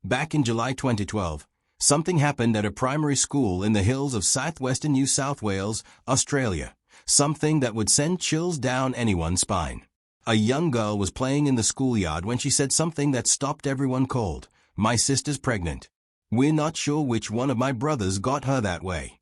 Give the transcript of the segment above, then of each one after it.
Back in July 2012, something happened at a primary school in the hills of southwestern New South Wales, Australia. Something that would send chills down anyone's spine. A young girl was playing in the schoolyard when she said something that stopped everyone cold. "My sister's pregnant. We're not sure which one of my brothers got her that way."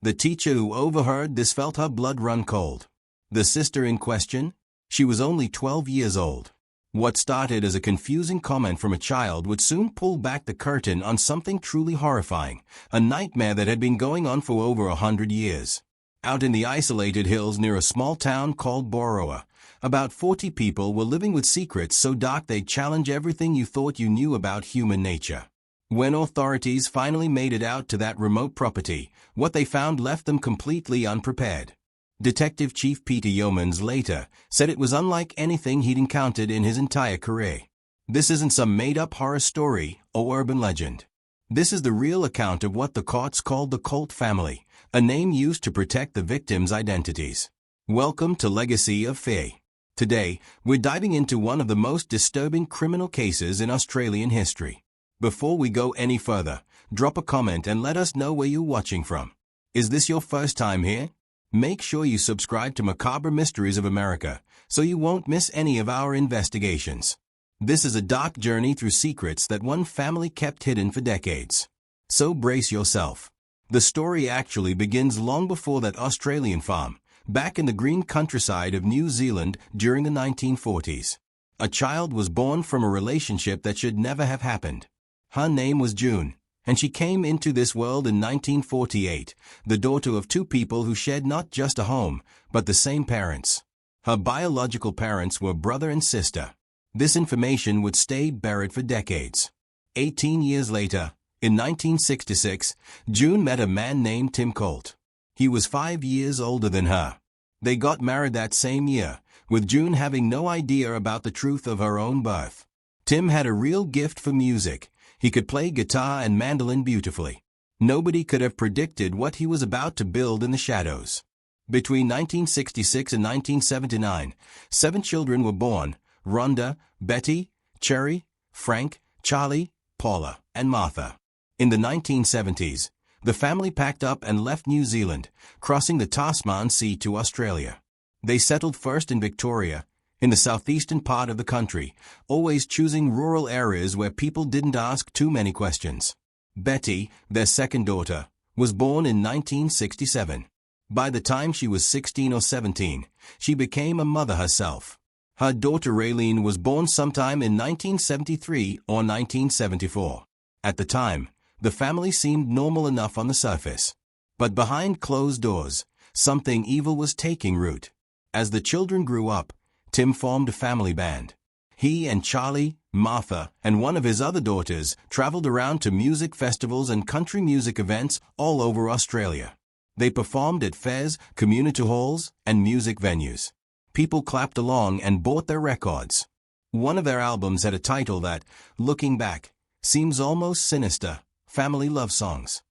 The teacher who overheard this felt her blood run cold. The sister in question? She was only 12 years old. What started as a confusing comment from a child would soon pull back the curtain on something truly horrifying, a nightmare that had been going on for over 100 years. Out in the isolated hills near a small town called Boorowa, about 40 people were living with secrets so dark they'd challenge everything you thought you knew about human nature. When authorities finally made it out to that remote property, what they found left them completely unprepared. Detective Chief Peter Yeomans later said it was unlike anything he'd encountered in his entire career. This isn't some made-up horror story or urban legend. This is the real account of what the courts called the Colt family, a name used to protect the victims' identities. Welcome to Legacy of Fear. Today, we're diving into one of the most disturbing criminal cases in Australian history. Before we go any further, drop a comment and let us know where you're watching from. Is this your first time here? Make sure you subscribe to Macabre Mysteries of America so you won't miss any of our investigations. This is a dark journey through secrets that one family kept hidden for decades. So brace yourself. The story actually begins long before that Australian farm, back in the green countryside of New Zealand during the 1940s. A child was born from a relationship that should never have happened. Her name was June, and she came into this world in 1948, the daughter of two people who shared not just a home, but the same parents. Her biological parents were brother and sister. This information would stay buried for decades. 18 years later, in 1966, June met a man named Tim Colt. He was 5 years older than her. They got married that same year, with June having no idea about the truth of her own birth. Tim had a real gift for music. He could play guitar and mandolin beautifully. Nobody could have predicted what he was about to build in the shadows. Between 1966 and 1979, 7 children were born: Rhonda, Betty, Cherry, Frank, Charlie, Paula, and Martha. In the 1970s, the family packed up and left New Zealand, crossing the Tasman Sea to Australia. They settled first in Victoria, in the southeastern part of the country, always choosing rural areas where people didn't ask too many questions. Betty, their second daughter, was born in 1967. By the time she was 16 or 17, she became a mother herself. Her daughter Raylene was born sometime in 1973 or 1974. At the time, the family seemed normal enough on the surface. But behind closed doors, something evil was taking root. As the children grew up, Tim formed a family band. He and Charlie, Martha, and one of his other daughters traveled around to music festivals and country music events all over Australia. They performed at fairs, community halls, and music venues. People clapped along and bought their records. One of their albums had a title that, looking back, seems almost sinister: Family Love Songs.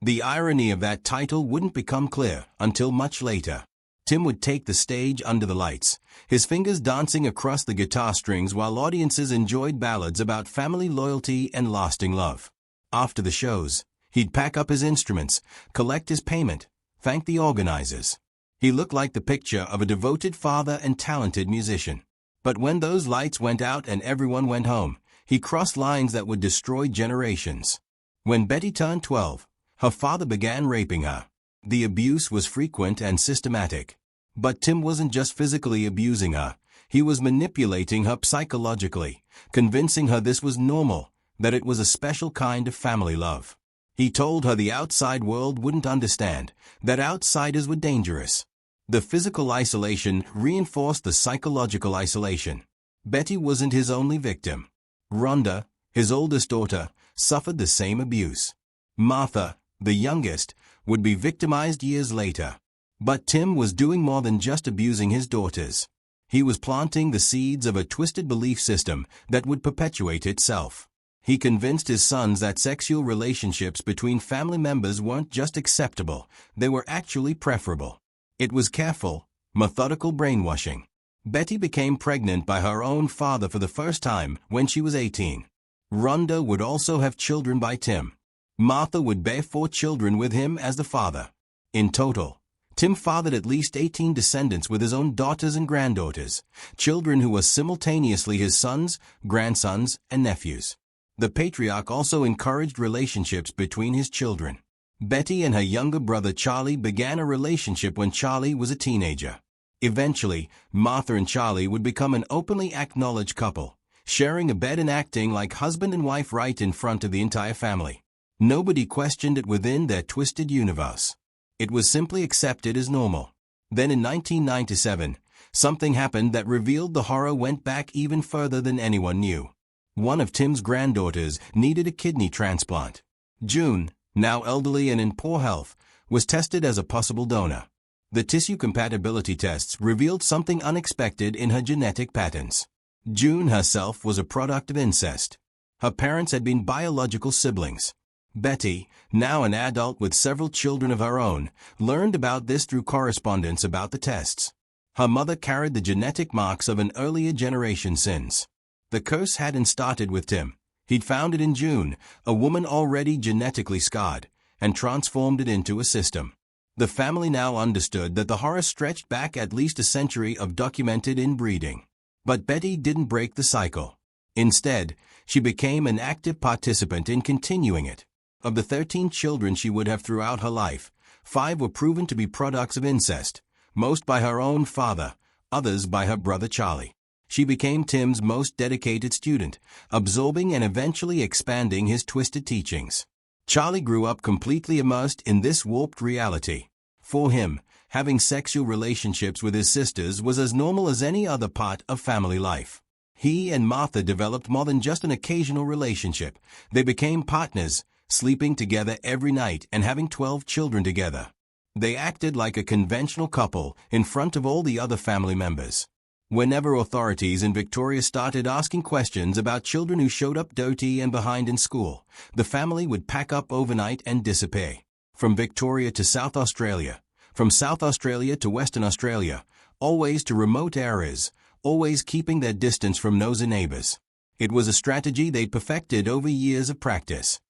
The irony of that title wouldn't become clear until much later. Tim would take the stage under the lights, his fingers dancing across the guitar strings while audiences enjoyed ballads about family loyalty and lasting love. After the shows, he'd pack up his instruments, collect his payment, thank the organizers. He looked like the picture of a devoted father and talented musician. But when those lights went out and everyone went home, he crossed lines that would destroy generations. When Betty turned 12, her father began raping her. The abuse was frequent and systematic. But Tim wasn't just physically abusing her. He was manipulating her psychologically, convincing her this was normal, that it was a special kind of family love. He told her the outside world wouldn't understand, that outsiders were dangerous. The physical isolation reinforced the psychological isolation. Betty wasn't his only victim. Rhonda, his oldest daughter, suffered the same abuse. Martha, the youngest, would be victimized years later. But Tim was doing more than just abusing his daughters. He was planting the seeds of a twisted belief system that would perpetuate itself. He convinced his sons that sexual relationships between family members weren't just acceptable, they were actually preferable. It was careful, methodical brainwashing. Betty became pregnant by her own father for the first time when she was 18. Rhonda would also have children by Tim. Martha would bear 4 children with him as the father. In total, Tim fathered at least 18 descendants with his own daughters and granddaughters, children who were simultaneously his sons, grandsons, and nephews. The patriarch also encouraged relationships between his children. Betty and her younger brother Charlie began a relationship when Charlie was a teenager. Eventually, Martha and Charlie would become an openly acknowledged couple, sharing a bed and acting like husband and wife right in front of the entire family. Nobody questioned it within their twisted universe. It was simply accepted as normal. Then in 1997, something happened that revealed the horror went back even further than anyone knew. One of Tim's granddaughters needed a kidney transplant. June, now elderly and in poor health, was tested as a possible donor. The tissue compatibility tests revealed something unexpected in her genetic patterns. June herself was a product of incest. Her parents had been biological siblings. Betty, now an adult with several children of her own, learned about this through correspondence about the tests. Her mother carried the genetic marks of an earlier generation sins. The curse hadn't started with Tim. He'd found it in June, a woman already genetically scarred, and transformed it into a system. The family now understood that the horror stretched back at least a century of documented inbreeding. But Betty didn't break the cycle. Instead, she became an active participant in continuing it. Of the 13 children she would have throughout her life, 5 were proven to be products of incest, most by her own father, others by her brother Charlie. She became Tim's most dedicated student, absorbing and eventually expanding his twisted teachings. Charlie grew up completely immersed in this warped reality. For him, having sexual relationships with his sisters was as normal as any other part of family life. He and Martha developed more than just an occasional relationship. They became partners, sleeping together every night and having 12 children together. They acted like a conventional couple in front of all the other family members. Whenever authorities in Victoria started asking questions about children who showed up dirty and behind in school, the family would pack up overnight and disappear. From Victoria to South Australia, from South Australia to Western Australia, always to remote areas, always keeping their distance from nosy neighbors. It was a strategy they'd perfected over years of practice.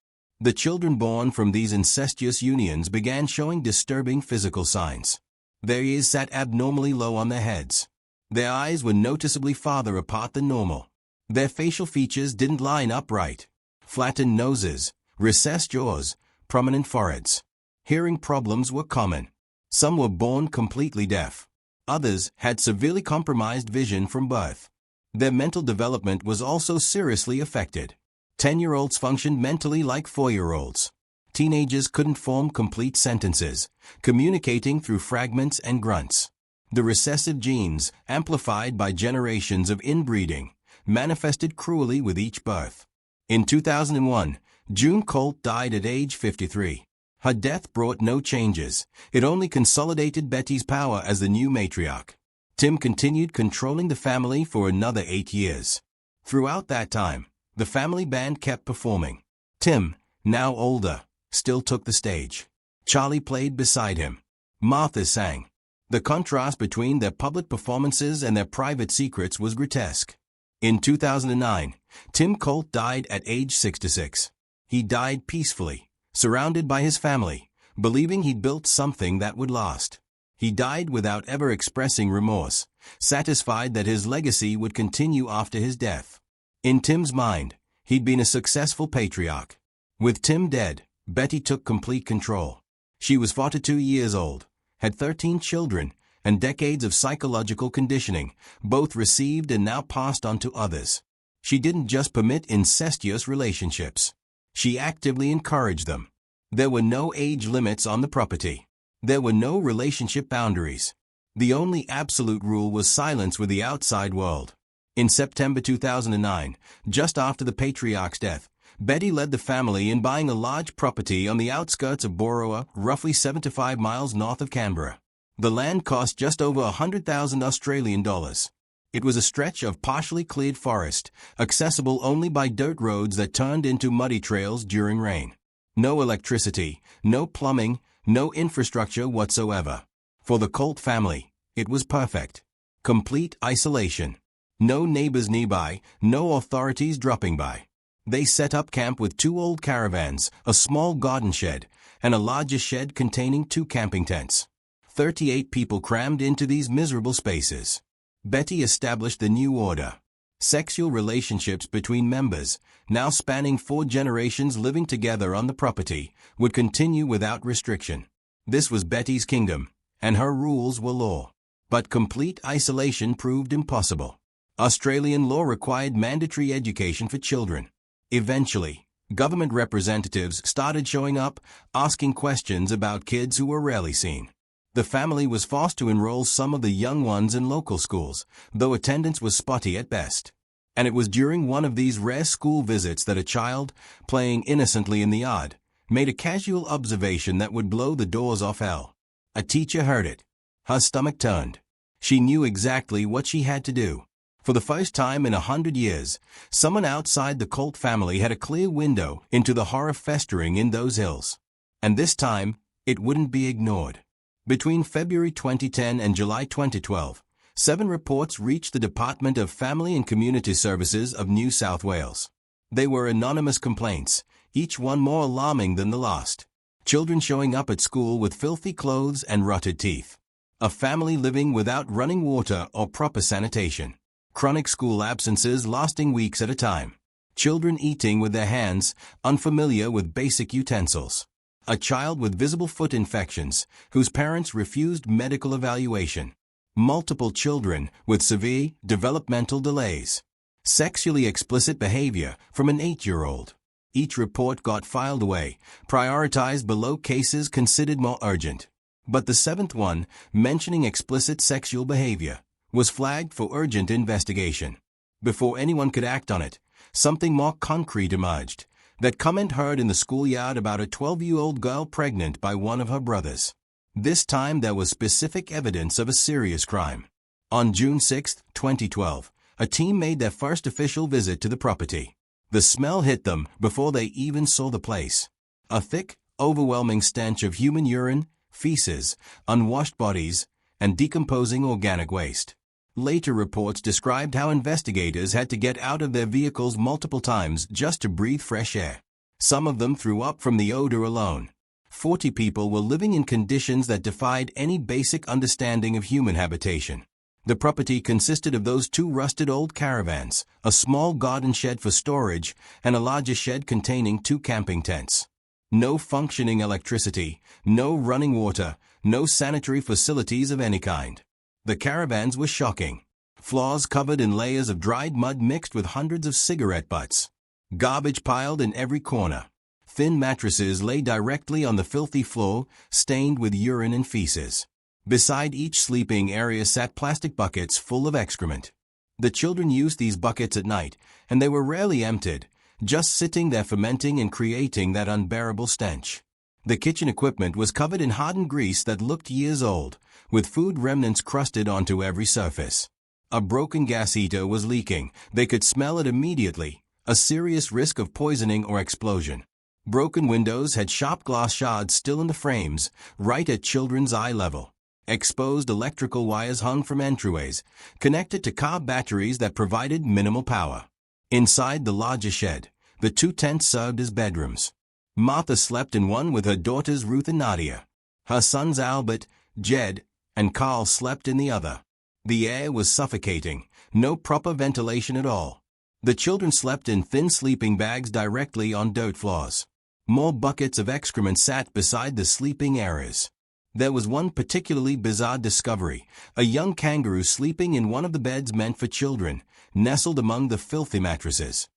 The children born from these incestuous unions began showing disturbing physical signs. Their ears sat abnormally low on their heads. Their eyes were noticeably farther apart than normal. Their facial features didn't line up right. Flattened noses, recessed jaws, prominent foreheads. Hearing problems were common. Some were born completely deaf. Others had severely compromised vision from birth. Their mental development was also seriously affected. 10-year-olds functioned mentally like 4-year-olds. Teenagers couldn't form complete sentences, communicating through fragments and grunts. The recessive genes, amplified by generations of inbreeding, manifested cruelly with each birth. In 2001, Tim Colt died at age 53. Her death brought no changes. It only consolidated Betty's power as the new matriarch. Tim continued controlling the family for another 8 years. Throughout that time, the family band kept performing. Tim, now older, still took the stage. Charlie played beside him. Martha sang. The contrast between their public performances and their private secrets was grotesque. In 2009, Tim Colt died at age 66. He died peacefully, surrounded by his family, believing he'd built something that would last. He died without ever expressing remorse, satisfied that his legacy would continue after his death. In Tim's mind, he'd been a successful patriarch. With Tim dead, Betty took complete control. She was 42 years old, had 13 children, and decades of psychological conditioning, both received and now passed on to others. She didn't just permit incestuous relationships. She actively encouraged them. There were no age limits on the property. There were no relationship boundaries. The only absolute rule was silence with the outside world. In September 2009, just after the patriarch's death, Betty led the family in buying a large property on the outskirts of Boorowa, roughly 75 miles north of Canberra. The land cost just over 100,000 Australian dollars. It was a stretch of partially cleared forest, accessible only by dirt roads that turned into muddy trails during rain. No electricity, no plumbing, no infrastructure whatsoever. For the Colt family, it was perfect. Complete isolation. No neighbors nearby, no authorities dropping by. They set up camp with 2 old caravans, a small garden shed, and a larger shed containing 2 camping tents. 38 people crammed into these miserable spaces. Betty established the new order. Sexual relationships between members, now spanning 4 generations living together on the property, would continue without restriction. This was Betty's kingdom, and her rules were law. But complete isolation proved impossible. Australian law required mandatory education for children. Eventually, government representatives started showing up, asking questions about kids who were rarely seen. The family was forced to enroll some of the young ones in local schools, though attendance was spotty at best. And it was during one of these rare school visits that a child, playing innocently in the yard, made a casual observation that would blow the doors off hell. A teacher heard it. Her stomach turned. She knew exactly what she had to do. For the first time in 100 years, someone outside the Colt family had a clear window into the horror festering in those hills. And this time, it wouldn't be ignored. Between February 2010 and July 2012, 7 reports reached the Department of Family and Community Services of New South Wales. They were anonymous complaints, each one more alarming than the last. Children showing up at school with filthy clothes and rotted teeth. A family living without running water or proper sanitation. Chronic school absences lasting weeks at a time. Children eating with their hands, unfamiliar with basic utensils. A child with visible foot infections, whose parents refused medical evaluation. Multiple children with severe developmental delays. Sexually explicit behavior from an 8-year-old. Each report got filed away, prioritized below cases considered more urgent. But the 7th one, mentioning explicit sexual behavior, was flagged for urgent investigation. Before anyone could act on it, something more concrete emerged. That comment heard in the schoolyard about a 12-year-old girl pregnant by one of her brothers. This time there was specific evidence of a serious crime. On June 6, 2012, a team made their first official visit to the property. The smell hit them before they even saw the place. A thick, overwhelming stench of human urine, feces, unwashed bodies, and decomposing organic waste. Later reports described how investigators had to get out of their vehicles multiple times just to breathe fresh air. Some of them threw up from the odor alone. 40 people were living in conditions that defied any basic understanding of human habitation. The property consisted of those 2 rusted old caravans, a small garden shed for storage, and a larger shed containing 2 camping tents. No functioning electricity, no running water, no sanitary facilities of any kind. The caravans were shocking. Floors covered in layers of dried mud mixed with hundreds of cigarette butts. Garbage piled in every corner. Thin mattresses lay directly on the filthy floor, stained with urine and feces. Beside each sleeping area sat plastic buckets full of excrement. The children used these buckets at night, and they were rarely emptied, just sitting there fermenting and creating that unbearable stench. The kitchen equipment was covered in hardened grease that looked years old, with food remnants crusted onto every surface. A broken gas heater was leaking. They could smell it immediately, a serious risk of poisoning or explosion. Broken windows had sharp glass shards still in the frames, right at children's eye level. Exposed electrical wires hung from entryways, connected to car batteries that provided minimal power. Inside the larger shed, the 2 tents served as bedrooms. Martha slept in one with her daughters Ruth and Nadia. Her sons Albert, Jed, and Carl slept in the other. The air was suffocating, no proper ventilation at all. The children slept in thin sleeping bags directly on dirt floors. More buckets of excrement sat beside the sleeping areas. There was one particularly bizarre discovery, a young kangaroo sleeping in one of the beds meant for children, nestled among the filthy mattresses.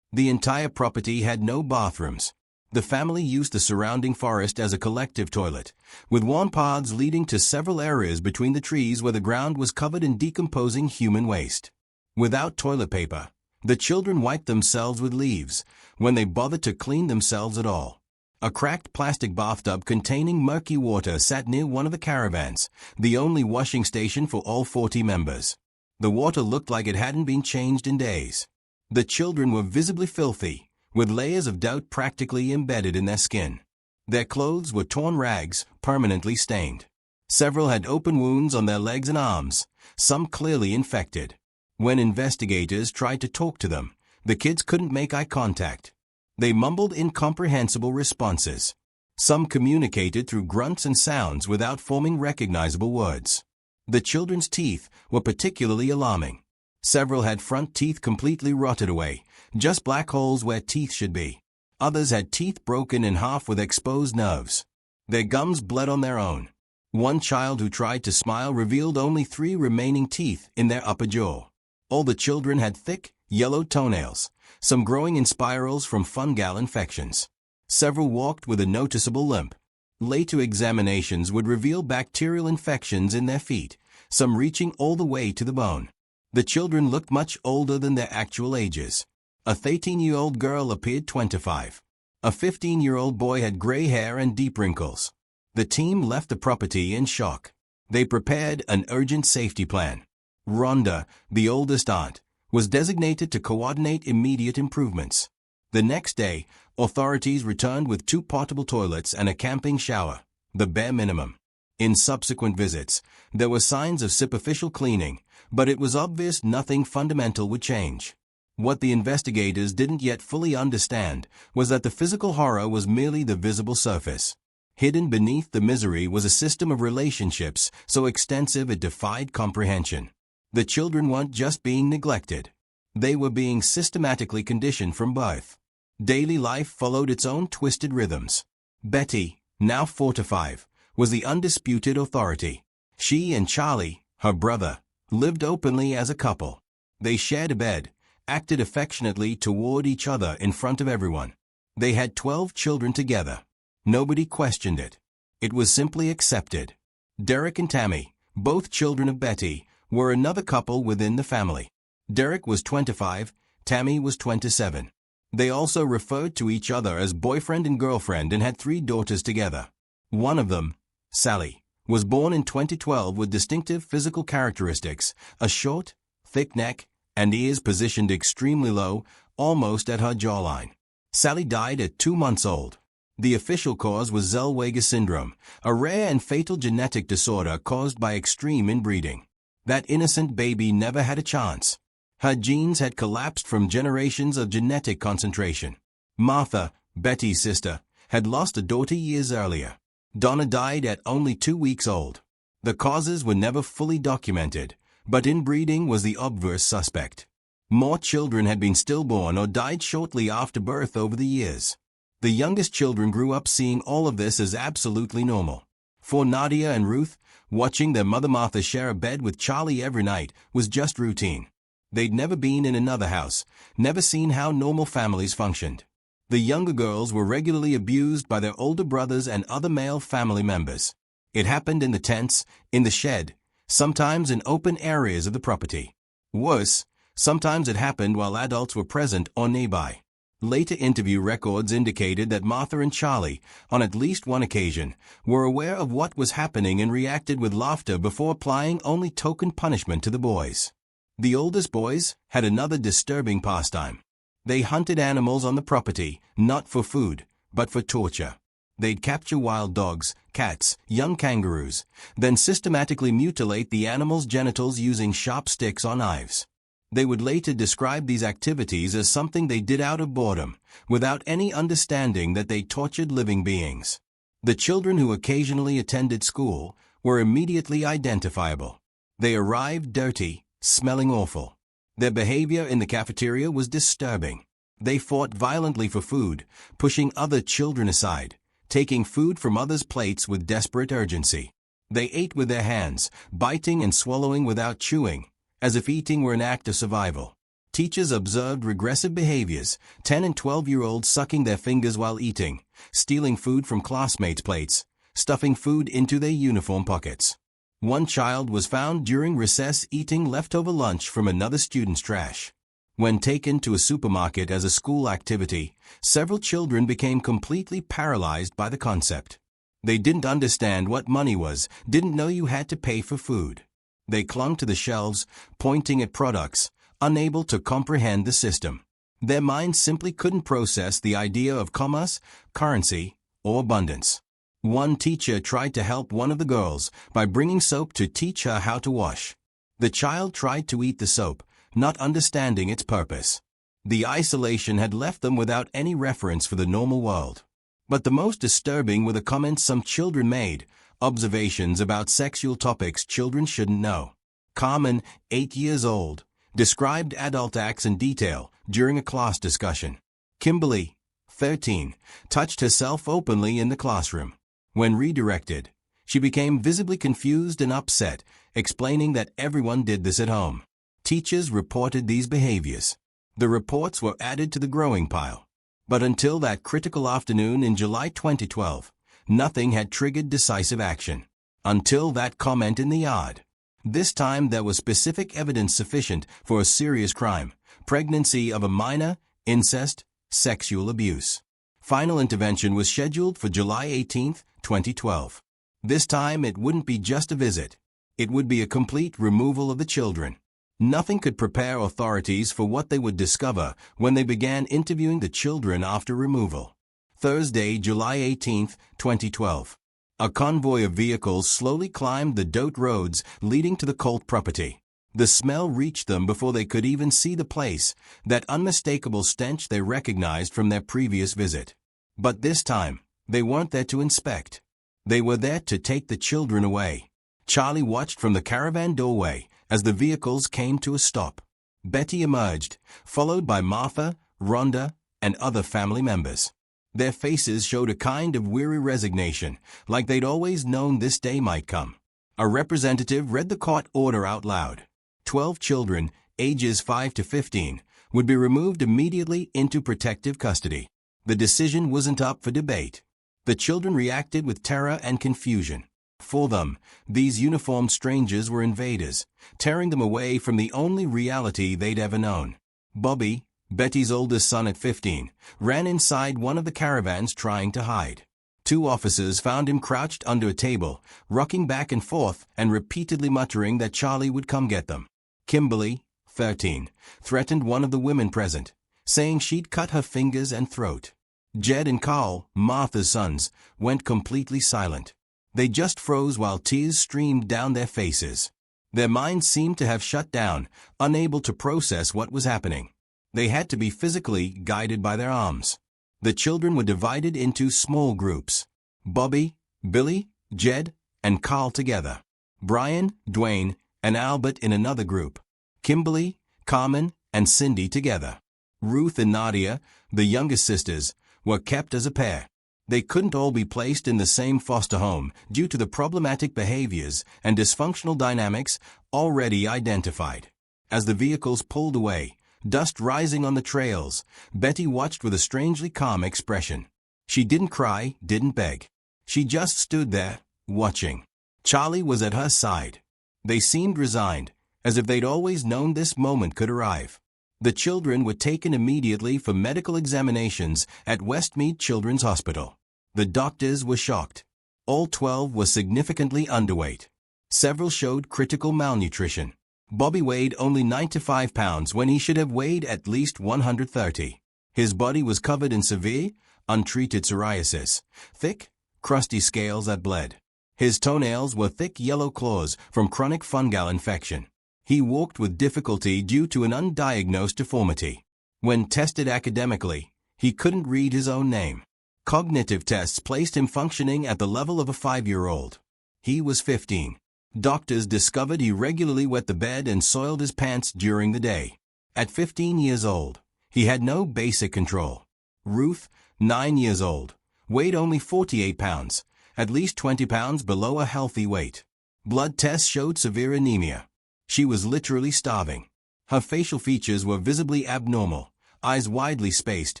The entire property had no bathrooms. The family used the surrounding forest as a collective toilet, with worn paths leading to several areas between the trees where the ground was covered in decomposing human waste. Without toilet paper, the children wiped themselves with leaves, when they bothered to clean themselves at all. A cracked plastic bathtub containing murky water sat near one of the caravans, the only washing station for all 40 members. The water looked like it hadn't been changed in days. The children were visibly filthy, with layers of dirt practically embedded in their skin. Their clothes were torn rags, permanently stained. Several had open wounds on their legs and arms, some clearly infected. When investigators tried to talk to them, The kids couldn't make eye contact. They mumbled incomprehensible responses. Some communicated through grunts and sounds without forming recognizable words. The children's teeth were particularly alarming. Several had front teeth completely rotted away, just black holes where teeth should be. Others had teeth broken in half with exposed nerves. Their gums bled on their own. One child who tried to smile revealed only 3 remaining teeth in their upper jaw. All the children had thick, yellow toenails, some growing in spirals from fungal infections. Several walked with a noticeable limp. Later examinations would reveal bacterial infections in their feet, some reaching all the way to the bone. The children looked much older than their actual ages. A 13-year-old girl appeared 25. A 15-year-old boy had gray hair and deep wrinkles. The team left the property in shock. They prepared an urgent safety plan. Rhonda, the oldest aunt, was designated to coordinate immediate improvements. The next day, authorities returned with 2 portable toilets and a camping shower, the bare minimum. In subsequent visits, there were signs of superficial cleaning, but it was obvious nothing fundamental would change. What the investigators didn't yet fully understand was that the physical horror was merely the visible surface. Hidden beneath the misery was a system of relationships so extensive it defied comprehension. The children weren't just being neglected. They were being systematically conditioned from birth. Daily life followed its own twisted rhythms. Betty, now 4 to 5, was the undisputed authority. She and Charlie, her brother, lived openly as a couple. They shared a bed, acted affectionately toward each other in front of everyone. They had 12 children together. Nobody questioned it. It was simply accepted. Derek and Tammy, both children of Betty, were another couple within the family. Derek was 25, Tammy was 27. They also referred to each other as boyfriend and girlfriend and had 3 daughters together. One of them, Sally, was born in 2012 with distinctive physical characteristics, a short, thick neck, and ears positioned extremely low, almost at her jawline. Sally died at 2 months old. The official cause was Zellweger syndrome, a rare and fatal genetic disorder caused by extreme inbreeding. That innocent baby never had a chance. Her genes had collapsed from generations of genetic concentration. Martha, Betty's sister, had lost a daughter years earlier. Donna died at only 2 weeks old. The causes were never fully documented, but inbreeding was the obvious suspect. More children had been stillborn or died shortly after birth over the years. The youngest children grew up seeing all of this as absolutely normal. For Nadia and Ruth, watching their mother Martha share a bed with Charlie every night was just routine. They'd never been in another house, never seen how normal families functioned. The younger girls were regularly abused by their older brothers and other male family members. It happened in the tents, in the shed, sometimes in open areas of the property. Worse, sometimes it happened while adults were present or nearby. Later interview records indicated that Martha and Charlie, on at least one occasion, were aware of what was happening and reacted with laughter before applying only token punishment to the boys. The oldest boys had another disturbing pastime. They hunted animals on the property, not for food, but for torture. They'd capture wild dogs, cats, young kangaroos, then systematically mutilate the animals' genitals using sharp sticks or knives. They would later describe these activities as something they did out of boredom, without any understanding that they tortured living beings. The children who occasionally attended school were immediately identifiable. They arrived dirty, smelling awful. Their behavior in the cafeteria was disturbing. They fought violently for food, pushing other children aside, taking food from others' plates with desperate urgency. They ate with their hands, biting and swallowing without chewing, as if eating were an act of survival. Teachers observed regressive behaviors, 10 and 12-year-olds sucking their fingers while eating, stealing food from classmates' plates, stuffing food into their uniform pockets. One child was found during recess eating leftover lunch from another student's trash. When taken to a supermarket as a school activity, several children became completely paralyzed by the concept. They didn't understand what money was, didn't know you had to pay for food. They clung to the shelves, pointing at products, unable to comprehend the system. Their minds simply couldn't process the idea of commerce, currency, or abundance. One teacher tried to help one of the girls by bringing soap to teach her how to wash. The child tried to eat the soap, not understanding its purpose. The isolation had left them without any reference for the normal world. But the most disturbing were the comments some children made, observations about sexual topics children shouldn't know. Carmen, 8 years old, described adult acts in detail during a class discussion. Kimberly, 13, touched herself openly in the classroom. When redirected, she became visibly confused and upset, explaining that everyone did this at home. Teachers reported these behaviors. The reports were added to the growing pile. But until that critical afternoon in July 2012, nothing had triggered decisive action. Until that comment in the yard. This time there was specific evidence sufficient for a serious crime: pregnancy of a minor, incest, sexual abuse. Final intervention was scheduled for July 18, 2012. This time it wouldn't be just a visit. It would be a complete removal of the children. Nothing could prepare authorities for what they would discover when they began interviewing the children after removal. Thursday, July 18, 2012. A convoy of vehicles slowly climbed the dirt roads leading to the Colt property. The smell reached them before they could even see the place, that unmistakable stench they recognized from their previous visit. But this time, they weren't there to inspect. They were there to take the children away. Charlie watched from the caravan doorway as the vehicles came to a stop. Betty emerged, followed by Martha, Rhonda, and other family members. Their faces showed a kind of weary resignation, like they'd always known this day might come. A representative read the court order out loud. 12 children, ages 5 to 15, would be removed immediately into protective custody. The decision wasn't up for debate. The children reacted with terror and confusion. For them, these uniformed strangers were invaders, tearing them away from the only reality they'd ever known. Bobby, Betty's oldest son at 15, ran inside one of the caravans trying to hide. 2 officers found him crouched under a table, rocking back and forth and repeatedly muttering that Charlie would come get them. Kimberly, 13, threatened one of the women present, saying she'd cut her fingers and throat. Jed and Carl, Martha's sons, went completely silent. They just froze while tears streamed down their faces. Their minds seemed to have shut down, unable to process what was happening. They had to be physically guided by their arms. The children were divided into small groups. Bobby, Billy, Jed, and Carl together. Brian, Dwayne, and Albert in another group. Kimberly, Carmen, and Cindy together. Ruth and Nadia, the youngest sisters, were kept as a pair. They couldn't all be placed in the same foster home due to the problematic behaviors and dysfunctional dynamics already identified. As the vehicles pulled away, dust rising on the trails, Betty watched with a strangely calm expression. She didn't cry, didn't beg. She just stood there, watching. Charlie was at her side. They seemed resigned, as if they'd always known this moment could arrive. The children were taken immediately for medical examinations at Westmead Children's Hospital. The doctors were shocked. All 12 were significantly underweight. Several showed critical malnutrition. Bobby weighed only 95 pounds when he should have weighed at least 130. His body was covered in severe, untreated psoriasis, thick, crusty scales that bled. His toenails were thick yellow claws from chronic fungal infection. He walked with difficulty due to an undiagnosed deformity. When tested academically, he couldn't read his own name. Cognitive tests placed him functioning at the level of a 5-year-old. He was 15. Doctors discovered he regularly wet the bed and soiled his pants during the day. At 15 years old, he had no basic control. Ruth, 9 years old, weighed only 48 pounds, at least 20 pounds below a healthy weight. Blood tests showed severe anemia. She was literally starving. Her facial features were visibly abnormal, eyes widely spaced,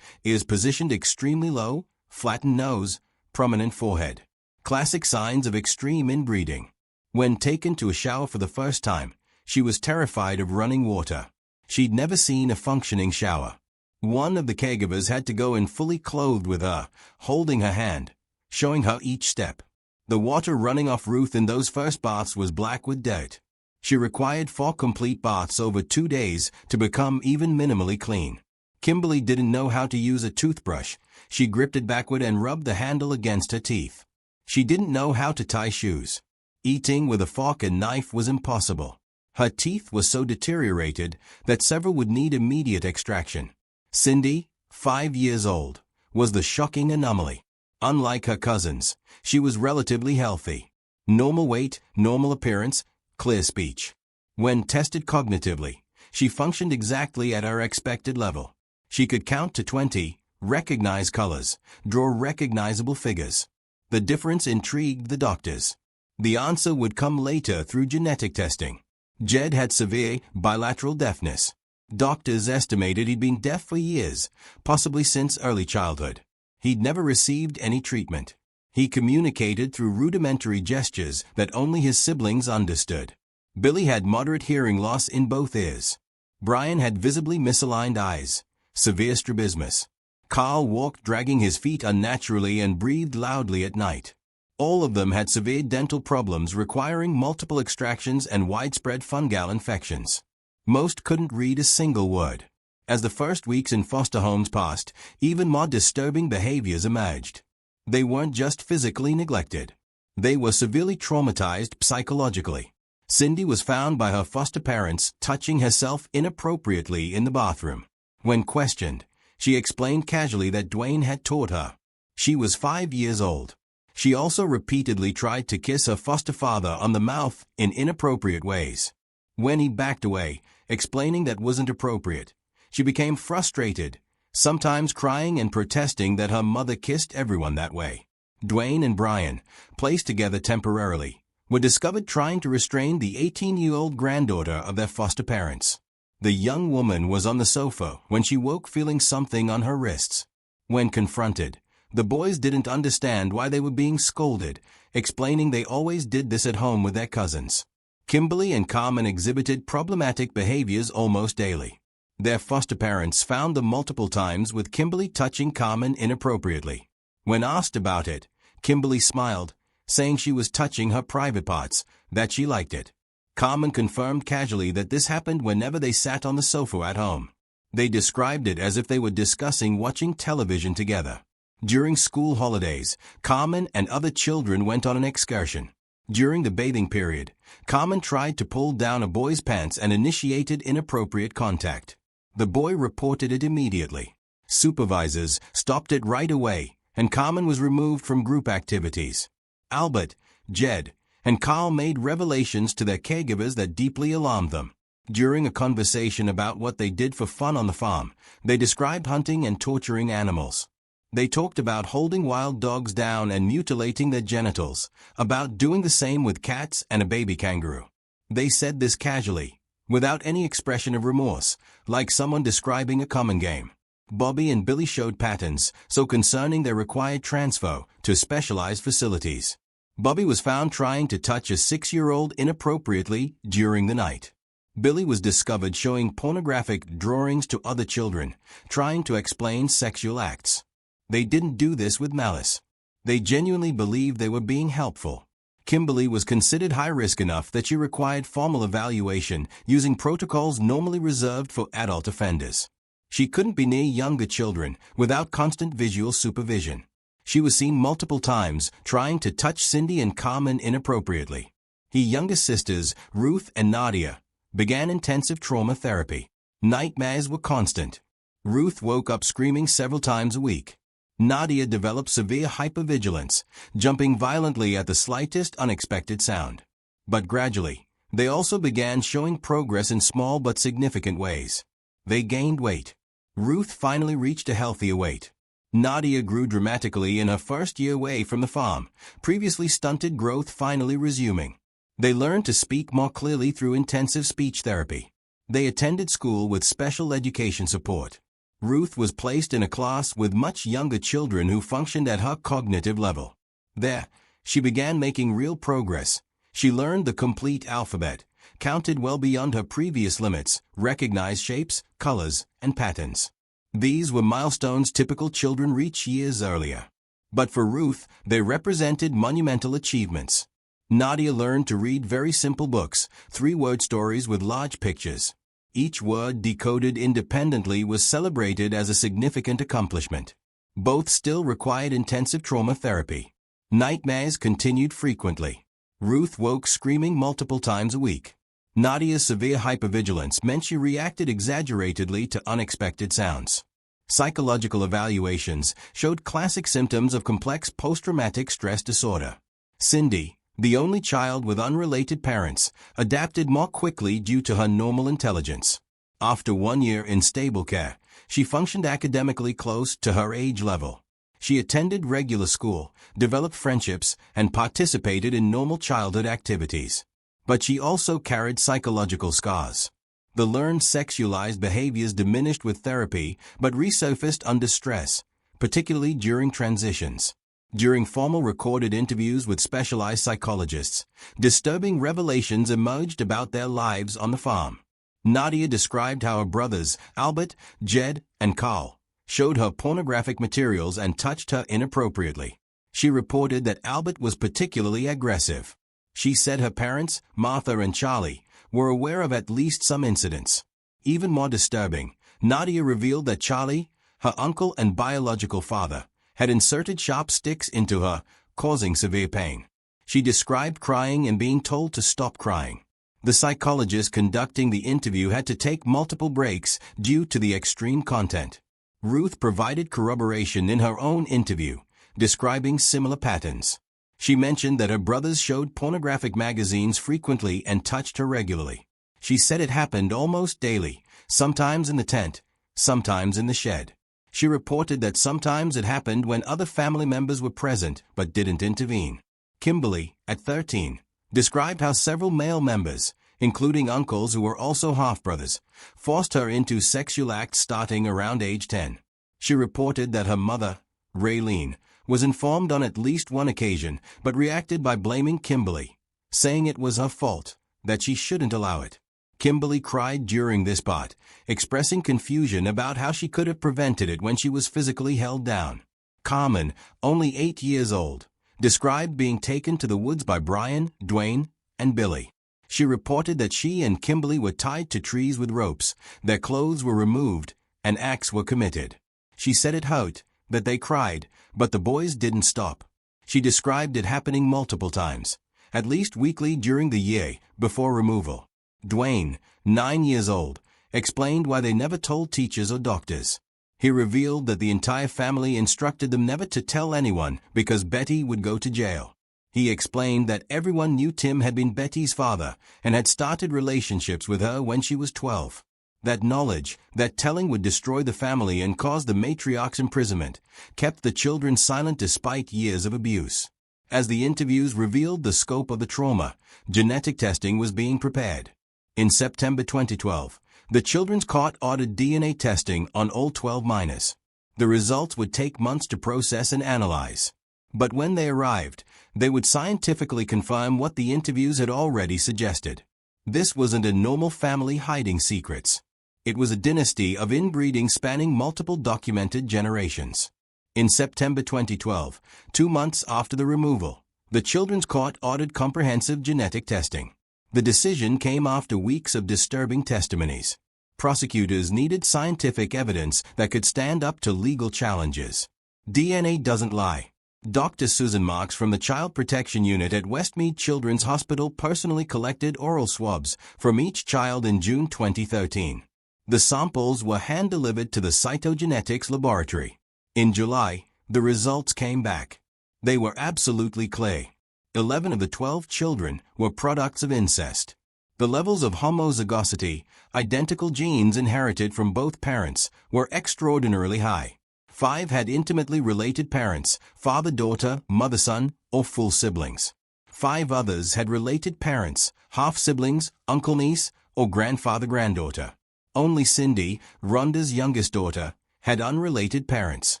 ears positioned extremely low, flattened nose, prominent forehead. Classic signs of extreme inbreeding. When taken to a shower for the first time, she was terrified of running water. She'd never seen a functioning shower. One of the caregivers had to go in fully clothed with her, holding her hand, showing her each step. The water running off Ruth in those first baths was black with dirt. She required 4 complete baths over 2 days to become even minimally clean. Kimberly didn't know how to use a toothbrush. She gripped it backward and rubbed the handle against her teeth. She didn't know how to tie shoes. Eating with a fork and knife was impossible. Her teeth were so deteriorated that several would need immediate extraction. Cindy, 5 years old, was the shocking anomaly. Unlike her cousins, she was relatively healthy. Normal weight, normal appearance, clear speech. When tested cognitively, she functioned exactly at her expected level. She could count to 20, recognize colors, draw recognizable figures. The difference intrigued the doctors. The answer would come later through genetic testing. Jed had severe bilateral deafness. Doctors estimated he'd been deaf for years, possibly since early childhood. He'd never received any treatment. He communicated through rudimentary gestures that only his siblings understood. Billy had moderate hearing loss in both ears. Brian had visibly misaligned eyes, severe strabismus. Carl walked dragging his feet unnaturally and breathed loudly at night. All of them had severe dental problems requiring multiple extractions and widespread fungal infections. Most couldn't read a single word. As the first weeks in foster homes passed, even more disturbing behaviors emerged. They weren't just physically neglected. They were severely traumatized psychologically. Cindy was found by her foster parents touching herself inappropriately in the bathroom. When questioned, she explained casually that Dwayne had taught her. She was 5 years old. She also repeatedly tried to kiss her foster father on the mouth in inappropriate ways. When he backed away, explaining that wasn't appropriate, she became frustrated, sometimes crying and protesting that her mother kissed everyone that way. Dwayne and Brian, placed together temporarily, were discovered trying to restrain the 18-year-old granddaughter of their foster parents. The young woman was on the sofa when she woke feeling something on her wrists. When confronted, the boys didn't understand why they were being scolded, explaining they always did this at home with their cousins. Kimberly and Carmen exhibited problematic behaviors almost daily. Their foster parents found them multiple times with Kimberly touching Carmen inappropriately. When asked about it, Kimberly smiled, saying she was touching her private parts, that she liked it. Carmen confirmed casually that this happened whenever they sat on the sofa at home. They described it as if they were discussing watching television together. During school holidays, Carmen and other children went on an excursion. During the bathing period, Carmen tried to pull down a boy's pants and initiated inappropriate contact. The boy reported it immediately. Supervisors stopped it right away, and Carmen was removed from group activities. Albert, Jed, and Carl made revelations to their caregivers that deeply alarmed them. During a conversation about what they did for fun on the farm, they described hunting and torturing animals. They talked about holding wild dogs down and mutilating their genitals, about doing the same with cats and a baby kangaroo. They said this casually, without any expression of remorse, like someone describing a common game. Bobby and Billy showed patterns so concerning their required transfer to specialized facilities. Bobby was found trying to touch a 6-year-old inappropriately during the night. Billy was discovered showing pornographic drawings to other children, trying to explain sexual acts. They didn't do this with malice. They genuinely believed they were being helpful. Kimberly was considered high-risk enough that she required formal evaluation using protocols normally reserved for adult offenders. She couldn't be near younger children without constant visual supervision. She was seen multiple times trying to touch Cindy and Carmen inappropriately. Her younger sisters, Ruth and Nadia, began intensive trauma therapy. Nightmares were constant. Ruth woke up screaming several times a week. Nadia developed severe hypervigilance, jumping violently at the slightest unexpected sound. But gradually, they also began showing progress in small but significant ways. They gained weight. Ruth finally reached a healthier weight. Nadia grew dramatically in her first year away from the farm, previously stunted growth finally resuming. They learned to speak more clearly through intensive speech therapy. They attended school with special education support. Ruth was placed in a class with much younger children who functioned at her cognitive level. There, she began making real progress. She learned the complete alphabet, counted well beyond her previous limits, recognized shapes, colors, and patterns. These were milestones typical children reach years earlier. But for Ruth, they represented monumental achievements. Nadia learned to read very simple books, 3-word stories with large pictures. Each word decoded independently was celebrated as a significant accomplishment. Both still required intensive trauma therapy. Nightmares continued frequently. Ruth woke screaming multiple times a week. Nadia's severe hypervigilance meant she reacted exaggeratedly to unexpected sounds. Psychological evaluations showed classic symptoms of complex post-traumatic stress disorder. Cindy, the only child with unrelated parents, adapted more quickly due to her normal intelligence. After 1 year in stable care, she functioned academically close to her age level. She attended regular school, developed friendships, and participated in normal childhood activities. But she also carried psychological scars. The learned sexualized behaviors diminished with therapy but resurfaced under stress, particularly during transitions. During formal recorded interviews with specialized psychologists, disturbing revelations emerged about their lives on the farm. Nadia described how her brothers, Albert, Jed, and Carl, showed her pornographic materials and touched her inappropriately. She reported that Albert was particularly aggressive. She said her parents, Martha and Charlie, were aware of at least some incidents. Even more disturbing, Nadia revealed that Charlie, her uncle and biological father, had inserted sharp sticks into her, causing severe pain. She described crying and being told to stop crying. The psychologist conducting the interview had to take multiple breaks due to the extreme content. Ruth provided corroboration in her own interview, describing similar patterns. She mentioned that her brothers showed pornographic magazines frequently and touched her regularly. She said it happened almost daily, sometimes in the tent, sometimes in the shed. She reported that sometimes it happened when other family members were present but didn't intervene. Kimberly, at 13, described how several male members, including uncles who were also half-brothers, forced her into sexual acts starting around age 10. She reported that her mother, Raylene, was informed on at least one occasion but reacted by blaming Kimberly, saying it was her fault, that she shouldn't allow it. Kimberly cried during this part, expressing confusion about how she could have prevented it when she was physically held down. Carmen, only 8 years old, described being taken to the woods by Brian, Dwayne, and Billy. She reported that she and Kimberly were tied to trees with ropes, their clothes were removed, and acts were committed. She said it hurt, that they cried, but the boys didn't stop. She described it happening multiple times, at least weekly during the year before removal. Dwayne, 9 years old, explained why they never told teachers or doctors. He revealed that the entire family instructed them never to tell anyone because Betty would go to jail. He explained that everyone knew Tim had been Betty's father and had started relationships with her when she was 12. That knowledge, that telling would destroy the family and cause the matriarch's imprisonment, kept the children silent despite years of abuse. As the interviews revealed the scope of the trauma, genetic testing was being prepared. In September 2012, the Children's Court ordered DNA testing on all 12 minors. The results would take months to process and analyze. But when they arrived, they would scientifically confirm what the interviews had already suggested. This wasn't a normal family hiding secrets. It was a dynasty of inbreeding spanning multiple documented generations. In September 2012, 2 months after the removal, the Children's Court ordered comprehensive genetic testing. The decision came after weeks of disturbing testimonies. Prosecutors needed scientific evidence that could stand up to legal challenges. DNA doesn't lie. Dr. Susan Marks from the Child Protection Unit at Westmead Children's Hospital personally collected oral swabs from each child in June 2013. The samples were hand-delivered to the cytogenetics laboratory. In July, the results came back. They were absolutely clear. 11 of the 12 children were products of incest. The levels of homozygosity, identical genes inherited from both parents, were extraordinarily high. 5 had intimately related parents, father-daughter, mother-son, or full siblings. 5 others had related parents, half-siblings, uncle-niece, or grandfather-granddaughter. Only Cindy, Rhonda's youngest daughter, had unrelated parents.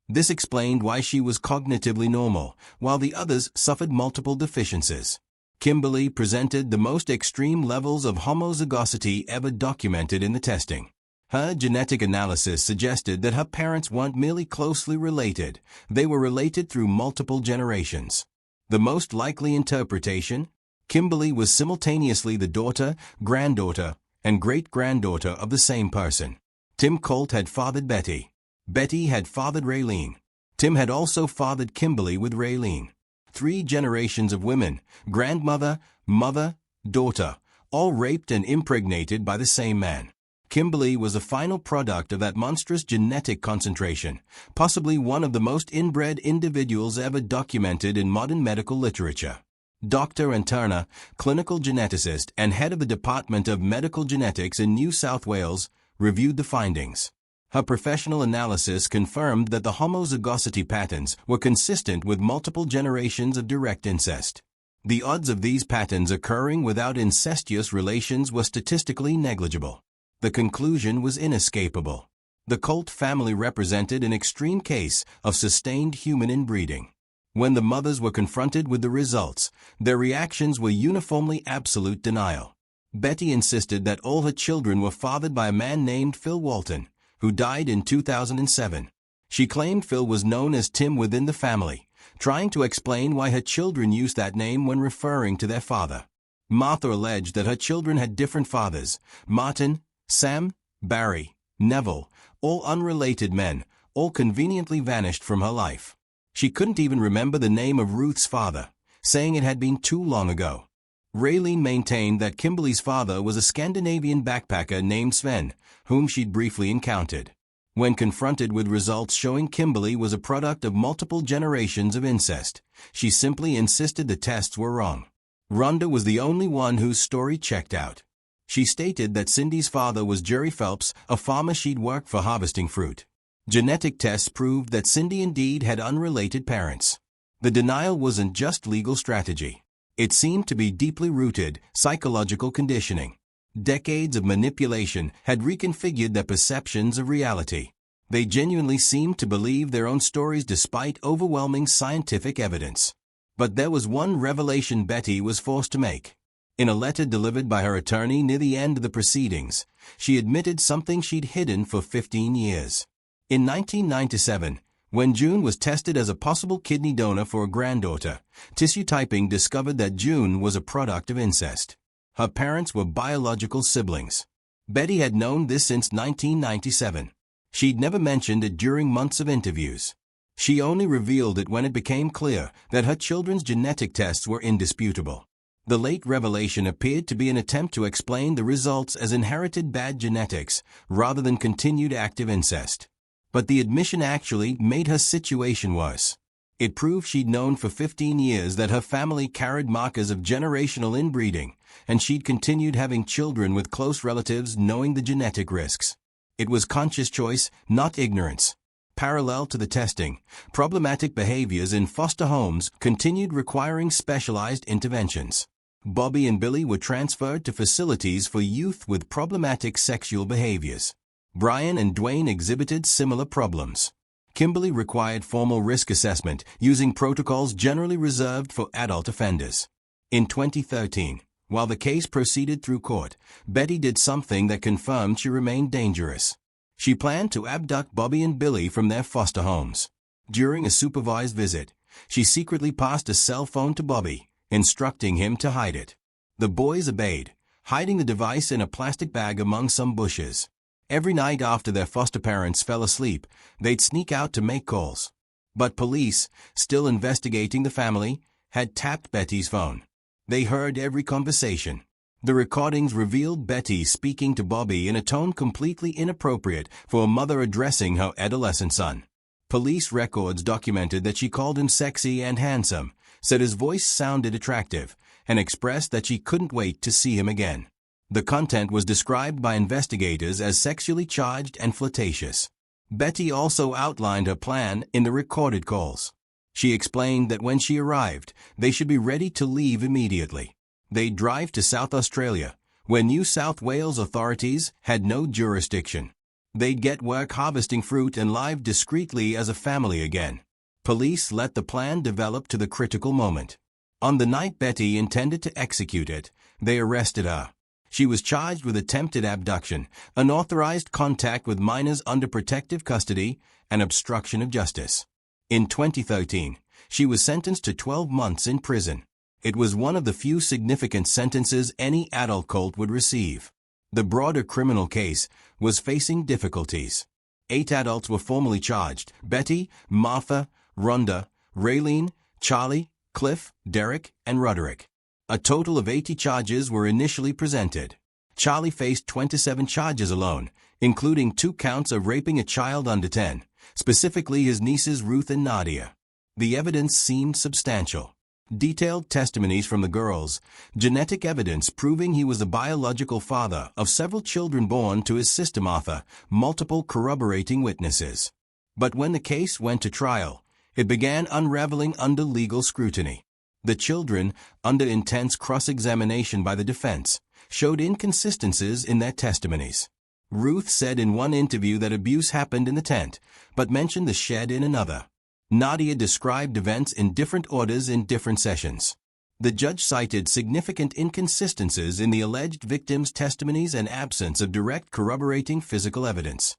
This explained why she was cognitively normal, while the others suffered multiple deficiencies. Kimberly presented the most extreme levels of homozygosity ever documented in the testing. Her genetic analysis suggested that her parents weren't merely closely related, they were related through multiple generations. The most likely interpretation? Kimberly was simultaneously the daughter, granddaughter, and great-granddaughter of the same person. Tim Colt had fathered Betty. Betty had fathered Raylene. Tim had also fathered Kimberly with Raylene. 3 generations of women, grandmother, mother, daughter, all raped and impregnated by the same man. Kimberly was a final product of that monstrous genetic concentration, possibly one of the most inbred individuals ever documented in modern medical literature. Dr. Ann Turner, clinical geneticist and head of the Department of Medical Genetics in New South Wales, reviewed the findings. Her professional analysis confirmed that the homozygosity patterns were consistent with multiple generations of direct incest. The odds of these patterns occurring without incestuous relations were statistically negligible. The conclusion was inescapable. The Colt family represented an extreme case of sustained human inbreeding. When the mothers were confronted with the results, their reactions were uniformly absolute denial. Betty insisted that all her children were fathered by a man named Phil Walton, who died in 2007. She claimed Phil was known as Tim within the family, trying to explain why her children used that name when referring to their father. Martha alleged that her children had different fathers: Martin, Sam, Barry, Neville, all unrelated men, all conveniently vanished from her life. She couldn't even remember the name of Ruth's father, saying it had been too long ago. Raylene maintained that Kimberly's father was a Scandinavian backpacker named Sven, whom she'd briefly encountered. When confronted with results showing Kimberly was a product of multiple generations of incest, she simply insisted the tests were wrong. Rhonda was the only one whose story checked out. She stated that Cindy's father was Jerry Phelps, a farmer she'd worked for harvesting fruit. Genetic tests proved that Cindy indeed had unrelated parents. The denial wasn't just legal strategy. It seemed to be deeply rooted psychological conditioning. Decades of manipulation had reconfigured their perceptions of reality. They genuinely seemed to believe their own stories despite overwhelming scientific evidence. But there was one revelation Betty was forced to make. In a letter delivered by her attorney near the end of the proceedings, she admitted something she'd hidden for 15 years. In 1997, when June was tested as a possible kidney donor for a granddaughter, tissue typing discovered that June was a product of incest. Her parents were biological siblings. Betty had known this since 1997. She'd never mentioned it during months of interviews. She only revealed it when it became clear that her children's genetic tests were indisputable. The late revelation appeared to be an attempt to explain the results as inherited bad genetics rather than continued active incest. But the admission actually made her situation worse. It proved she'd known for 15 years that her family carried markers of generational inbreeding, and she'd continued having children with close relatives knowing the genetic risks. It was conscious choice, not ignorance. Parallel to the testing, problematic behaviors in foster homes continued requiring specialized interventions. Bobby and Billy were transferred to facilities for youth with problematic sexual behaviors. Brian and Dwayne exhibited similar problems. Kimberly required formal risk assessment using protocols generally reserved for adult offenders. In 2013, while the case proceeded through court, Betty did something that confirmed she remained dangerous. She planned to abduct Bobby and Billy from their foster homes. During a supervised visit, she secretly passed a cell phone to Bobby, instructing him to hide it. The boys obeyed, hiding the device in a plastic bag among some bushes. Every night after their foster parents fell asleep, they'd sneak out to make calls. But police, still investigating the family, had tapped Betty's phone. They heard every conversation. The recordings revealed Betty speaking to Bobby in a tone completely inappropriate for a mother addressing her adolescent son. Police records documented that she called him sexy and handsome, said his voice sounded attractive, and expressed that she couldn't wait to see him again. The content was described by investigators as sexually charged and flirtatious. Betty also outlined her plan in the recorded calls. She explained that when she arrived, they should be ready to leave immediately. They'd drive to South Australia, where New South Wales authorities had no jurisdiction. They'd get work harvesting fruit and live discreetly as a family again. Police let the plan develop to the critical moment. On the night Betty intended to execute it, they arrested her. She was charged with attempted abduction, unauthorized contact with minors under protective custody, and obstruction of justice. In 2013, she was sentenced to 12 months in prison. It was one of the few significant sentences any adult Colt would receive. The broader criminal case was facing difficulties. 8 adults were formally charged: Betty, Martha, Rhonda, Raylene, Charlie, Cliff, Derek, and Roderick. A total of 80 charges were initially presented. Charlie faced 27 charges alone, including 2 counts of raping a child under 10, specifically his nieces Ruth and Nadia. The evidence seemed substantial. Detailed testimonies from the girls, genetic evidence proving he was the biological father of several children born to his sister Martha, multiple corroborating witnesses. But when the case went to trial, it began unraveling under legal scrutiny. The children, under intense cross-examination by the defense, showed inconsistencies in their testimonies. Ruth said in one interview that abuse happened in the tent, but mentioned the shed in another. Nadia described events in different orders in different sessions. The judge cited significant inconsistencies in the alleged victims' testimonies and absence of direct corroborating physical evidence.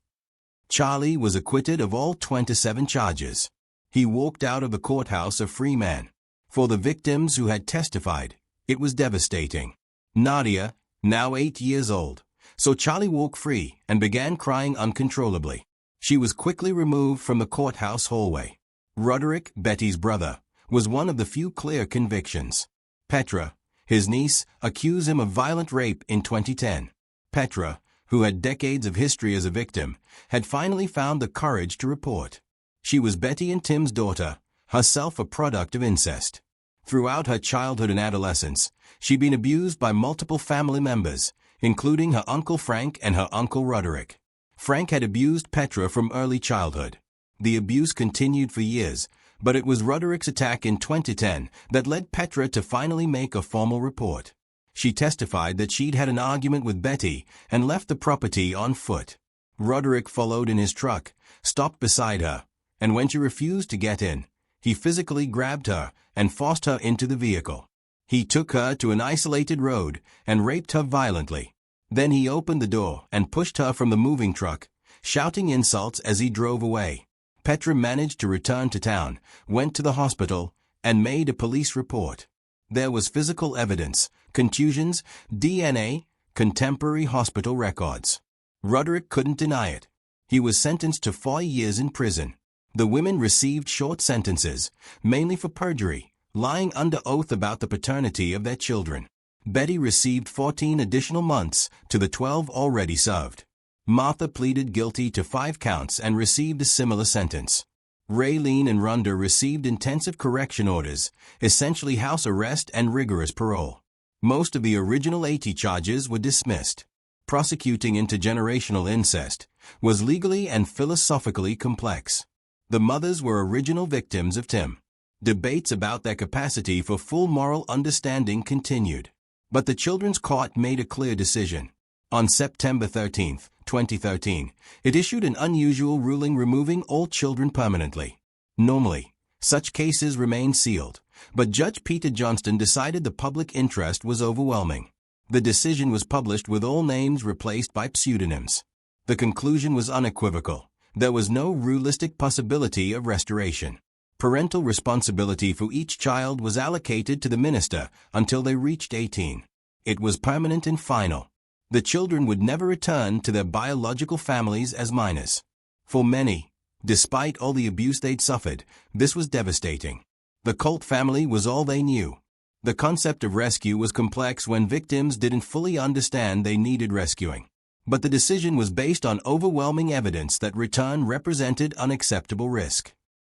Charlie was acquitted of all 27 charges. He walked out of the courthouse a free man. For the victims who had testified, it was devastating. Nadia, now 8 years old, saw Charlie walk free and began crying uncontrollably. She was quickly removed from the courthouse hallway. Roderick, Betty's brother, was one of the few clear convictions. Petra, his niece, accused him of violent rape in 2010. Petra, who had decades of history as a victim, had finally found the courage to report. She was Betty and Tim's daughter, herself a product of incest. Throughout her childhood and adolescence, she'd been abused by multiple family members, including her Uncle Frank and her Uncle Roderick. Frank had abused Petra from early childhood. The abuse continued for years, but it was Roderick's attack in 2010 that led Petra to finally make a formal report. She testified that she'd had an argument with Betty and left the property on foot. Roderick followed in his truck, stopped beside her, and when she refused to get in, he physically grabbed her and forced her into the vehicle. He took her to an isolated road and raped her violently. Then he opened the door and pushed her from the moving truck, shouting insults as he drove away. Petra managed to return to town, went to the hospital, and made a police report. There was physical evidence, contusions, DNA, contemporary hospital records. Roderick couldn't deny it. He was sentenced to 4 years in prison. The women received short sentences, mainly for perjury, lying under oath about the paternity of their children. Betty received 14 additional months to the 12 already served. Martha pleaded guilty to 5 counts and received a similar sentence. Raylene and Rhonda received intensive correction orders, essentially house arrest and rigorous parole. Most of the original 80 charges were dismissed. Prosecuting intergenerational incest was legally and philosophically complex. The mothers were original victims of Tim. Debates about their capacity for full moral understanding continued. But the Children's Court made a clear decision. On September 13, 2013, it issued an unusual ruling removing all children permanently. Normally, such cases remain sealed, but Judge Peter Johnston decided the public interest was overwhelming. The decision was published with all names replaced by pseudonyms. The conclusion was unequivocal. There was no realistic possibility of restoration. Parental responsibility for each child was allocated to the minister until they reached 18. It was permanent and final. The children would never return to their biological families as minors. For many, despite all the abuse they'd suffered, this was devastating. The Colt family was all they knew. The concept of rescue was complex when victims didn't fully understand they needed rescuing. But the decision was based on overwhelming evidence that return represented unacceptable risk.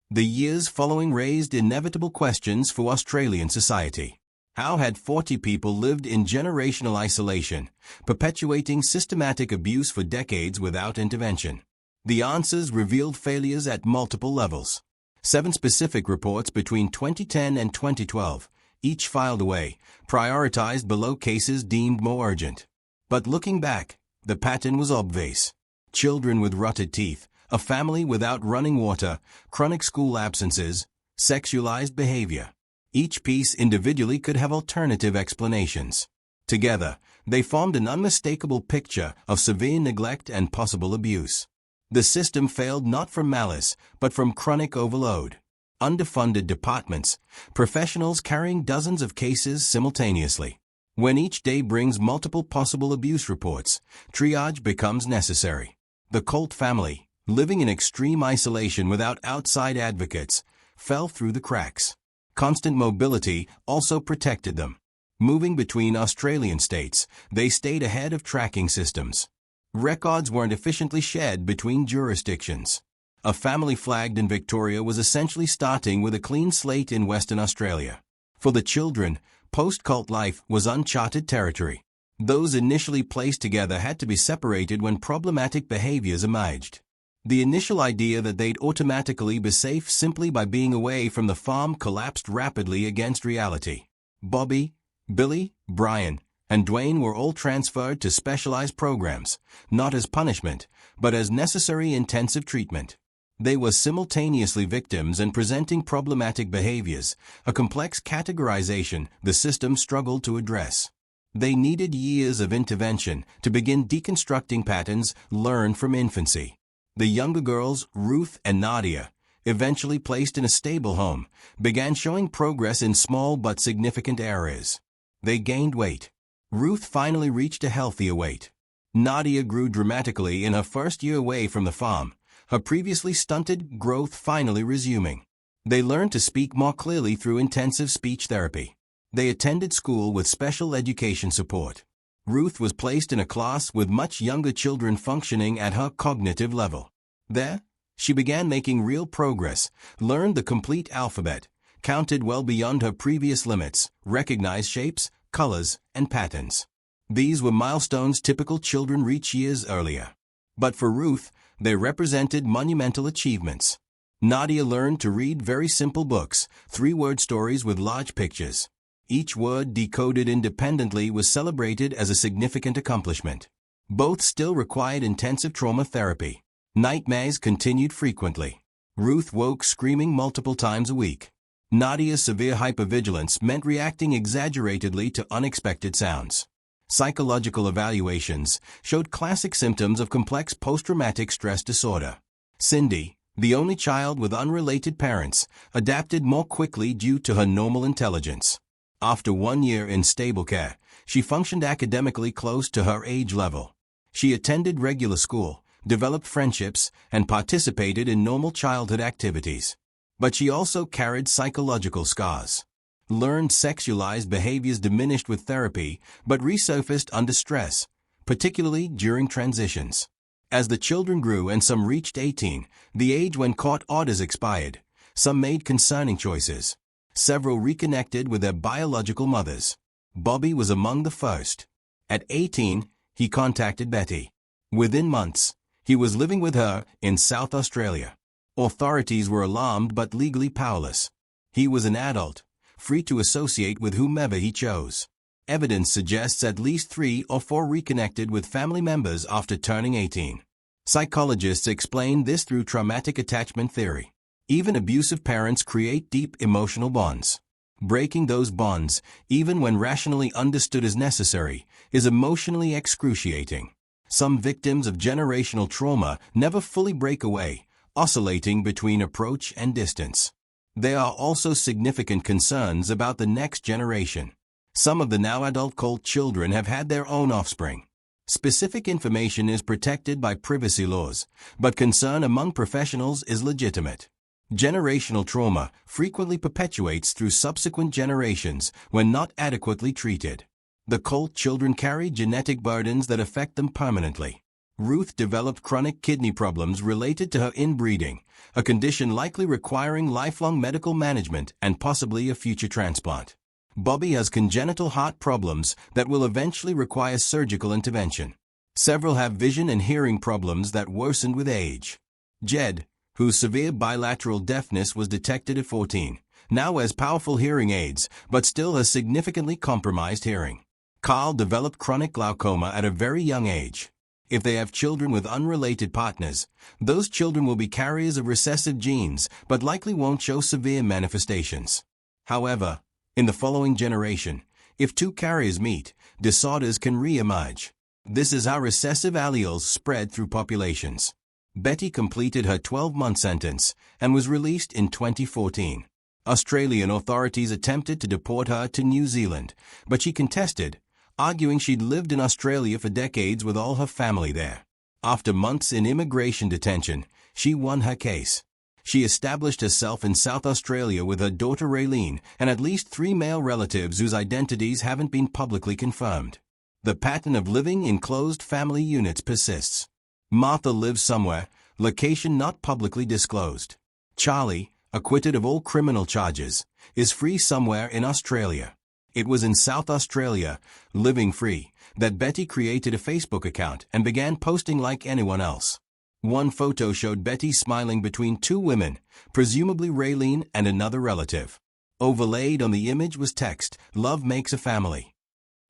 The years following raised inevitable questions for Australian society. How had 40 people lived in generational isolation, perpetuating systematic abuse for decades without intervention? The answers revealed failures at multiple levels. 7 specific reports between 2010 and 2012, each filed away, prioritized below cases deemed more urgent. But looking back, the pattern was obvious. Children with rotted teeth, a family without running water, chronic school absences, sexualized behavior. Each piece individually could have alternative explanations. Together, they formed an unmistakable picture of severe neglect and possible abuse. The system failed not from malice, but from chronic overload. Underfunded departments, professionals carrying dozens of cases simultaneously. When each day brings multiple possible abuse reports, triage becomes necessary. The Colt family, living in extreme isolation without outside advocates, fell through the cracks. Constant mobility also protected them. Moving between Australian states, they stayed ahead of tracking systems. Records weren't efficiently shared between jurisdictions. A family flagged in Victoria was essentially starting with a clean slate in Western Australia. For the children, post-cult life was uncharted territory. Those initially placed together had to be separated when problematic behaviors emerged. The initial idea that they'd automatically be safe simply by being away from the farm collapsed rapidly against reality. Bobby, Billy, Brian, and Dwayne were all transferred to specialized programs, not as punishment, but as necessary intensive treatment. They were simultaneously victims and presenting problematic behaviors, a complex categorization the system struggled to address. They needed years of intervention to begin deconstructing patterns learned from infancy. The younger girls, Ruth and Nadia, eventually placed in a stable home, began showing progress in small but significant areas. They gained weight. Ruth finally reached a healthier weight. Nadia grew dramatically in her first year away from the farm, her previously stunted growth finally resuming. They learned to speak more clearly through intensive speech therapy. They attended school with special education support. Ruth was placed in a class with much younger children functioning at her cognitive level. There, she began making real progress, learned the complete alphabet, counted well beyond her previous limits, recognized shapes, colors, and patterns. These were milestones typical children reach years earlier. But for Ruth, they represented monumental achievements. Nadia learned to read very simple books, 3-word stories with large pictures. Each word decoded independently was celebrated as a significant accomplishment. Both still required intensive trauma therapy. Nightmares continued frequently. Ruth woke screaming multiple times a week. Nadia's severe hypervigilance meant reacting exaggeratedly to unexpected sounds. Psychological evaluations showed classic symptoms of complex post-traumatic stress disorder. Cindy, the only child with unrelated parents, adapted more quickly due to her normal intelligence. After 1 year in stable care, she functioned academically close to her age level. She attended regular school, developed friendships, and participated in normal childhood activities. But she also carried psychological scars. Learned sexualized behaviors diminished with therapy, but resurfaced under stress, particularly during transitions. As the children grew and some reached 18, the age when court orders expired, some made concerning choices. Several reconnected with their biological mothers. Bobby was among the first. At 18, he contacted Betty. Within months, he was living with her in South Australia. Authorities were alarmed but legally powerless. He was an adult, free to associate with whomever he chose. Evidence suggests at least 3 or 4 reconnected with family members after turning 18. Psychologists explain this through traumatic attachment theory. Even abusive parents create deep emotional bonds. Breaking those bonds, even when rationally understood as necessary, is emotionally excruciating. Some victims of generational trauma never fully break away, oscillating between approach and distance. There are also significant concerns about the next generation. Some of the now adult Colt children have had their own offspring. Specific information is protected by privacy laws, but concern among professionals is legitimate. Generational trauma frequently perpetuates through subsequent generations when not adequately treated. The Colt children carry genetic burdens that affect them permanently. Ruth developed chronic kidney problems related to her inbreeding, a condition likely requiring lifelong medical management and possibly a future transplant. Bobby has congenital heart problems that will eventually require surgical intervention. Several have vision and hearing problems that worsened with age. Jed, whose severe bilateral deafness was detected at 14, now has powerful hearing aids, but still has significantly compromised hearing. Carl developed chronic glaucoma at a very young age. If they have children with unrelated partners, those children will be carriers of recessive genes, but likely won't show severe manifestations. However, in the following generation, if 2 carriers meet, disorders can re-emerge. This is how recessive alleles spread through populations. Betty completed her 12-month sentence and was released in 2014. Australian authorities attempted to deport her to New Zealand, but she contested, arguing she'd lived in Australia for decades with all her family there. After months in immigration detention, she won her case. She established herself in South Australia with her daughter Raylene and at least 3 male relatives whose identities haven't been publicly confirmed. The pattern of living in closed family units persists. Martha lives somewhere, location not publicly disclosed. Charlie, acquitted of all criminal charges, is free somewhere in Australia. It was in South Australia, living free, that Betty created a Facebook account and began posting like anyone else. One photo showed Betty smiling between 2 women, presumably Raylene and another relative. Overlaid on the image was text, "Love makes a family."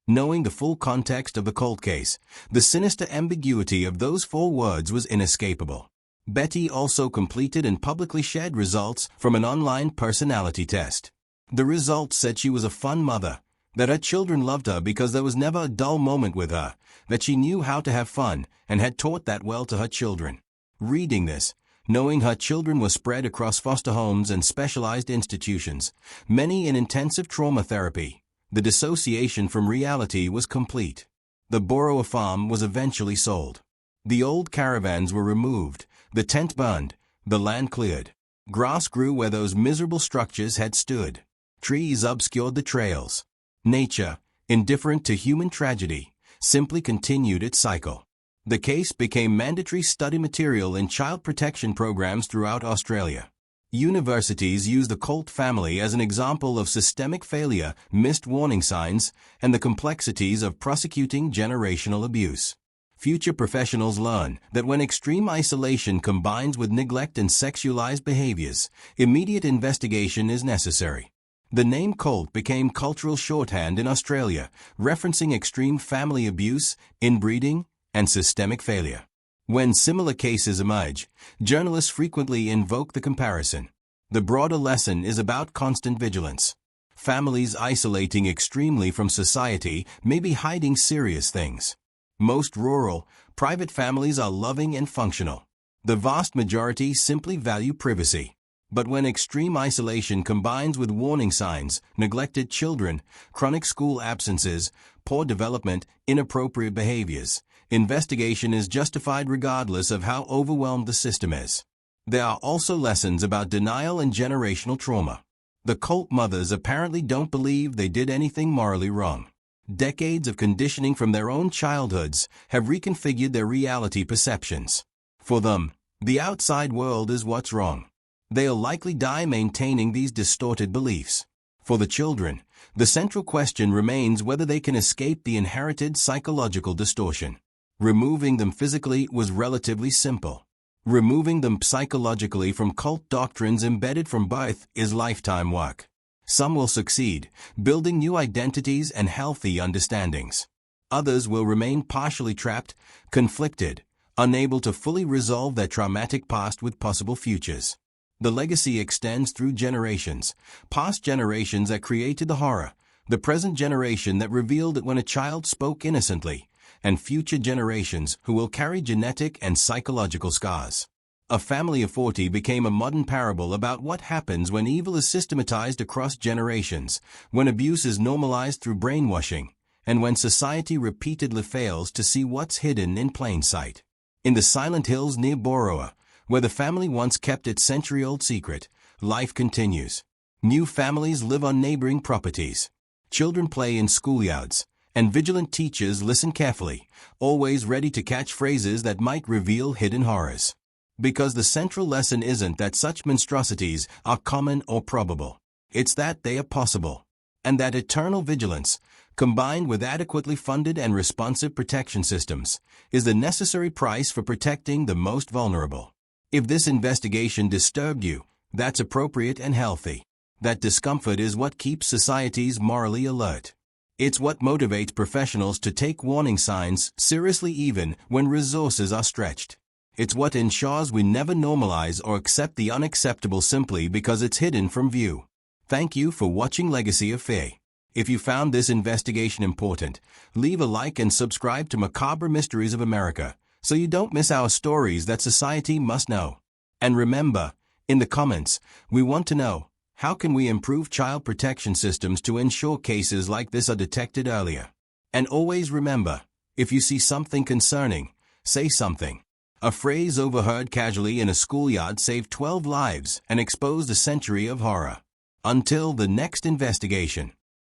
Knowing the full context of the Colt case, the sinister ambiguity of those 4 words was inescapable. Betty also completed and publicly shared results from an online personality test. The results said she was a fun mother, that her children loved her because there was never a dull moment with her, that she knew how to have fun and had taught that well to her children. Reading this, knowing her children were spread across foster homes and specialized institutions, many in intensive trauma therapy, the dissociation from reality was complete. The Boorowa farm was eventually sold. The old caravans were removed, the tent burned, the land cleared. Grass grew where those miserable structures had stood. Trees obscured the trails. Nature, indifferent to human tragedy, simply continued its cycle. The case became mandatory study material in child protection programs throughout Australia. Universities use the Colt family as an example of systemic failure, missed warning signs, and the complexities of prosecuting generational abuse. Future professionals learn that when extreme isolation combines with neglect and sexualized behaviors, immediate investigation is necessary. The name Colt became cultural shorthand in Australia, referencing extreme family abuse, inbreeding, and systemic failure. When similar cases emerge, journalists frequently invoke the comparison. The broader lesson is about constant vigilance. Families isolating extremely from society may be hiding serious things. Most rural, private families are loving and functional. The vast majority simply value privacy. But when extreme isolation combines with warning signs, neglected children, chronic school absences, poor development, inappropriate behaviors, investigation is justified regardless of how overwhelmed the system is. There are also lessons about denial and generational trauma. The Colt mothers apparently don't believe they did anything morally wrong. Decades of conditioning from their own childhoods have reconfigured their reality perceptions. For them, the outside world is what's wrong. They'll likely die maintaining these distorted beliefs. For the children, the central question remains whether they can escape the inherited psychological distortion. Removing them physically was relatively simple. Removing them psychologically from cult doctrines embedded from birth is lifetime work. Some will succeed, building new identities and healthy understandings. Others will remain partially trapped, conflicted, unable to fully resolve their traumatic past with possible futures. The legacy extends through generations, past generations that created the horror, the present generation that revealed it when a child spoke innocently, and future generations who will carry genetic and psychological scars. A Family of 40 became a modern parable about what happens when evil is systematized across generations, when abuse is normalized through brainwashing, and when society repeatedly fails to see what's hidden in plain sight. In the silent hills near Boorowa, where the family once kept its century-old secret, life continues. New families live on neighboring properties. Children play in schoolyards, and vigilant teachers listen carefully, always ready to catch phrases that might reveal hidden horrors. Because the central lesson isn't that such monstrosities are common or probable. It's that they are possible. And that eternal vigilance, combined with adequately funded and responsive protection systems, is the necessary price for protecting the most vulnerable. If this investigation disturbed you, that's appropriate and healthy. That discomfort is what keeps societies morally alert. It's what motivates professionals to take warning signs seriously even when resources are stretched. It's what ensures we never normalize or accept the unacceptable simply because it's hidden from view. Thank you for watching Legacy of Faye. If you found this investigation important, leave a like and subscribe to Macabre Mysteries of America, so you don't miss our stories that society must know. And remember, in the comments, we want to know, how can we improve child protection systems to ensure cases like this are detected earlier? And always remember, if you see something concerning, say something. A phrase overheard casually in a schoolyard saved 12 lives and exposed a century of horror. Until the next investigation.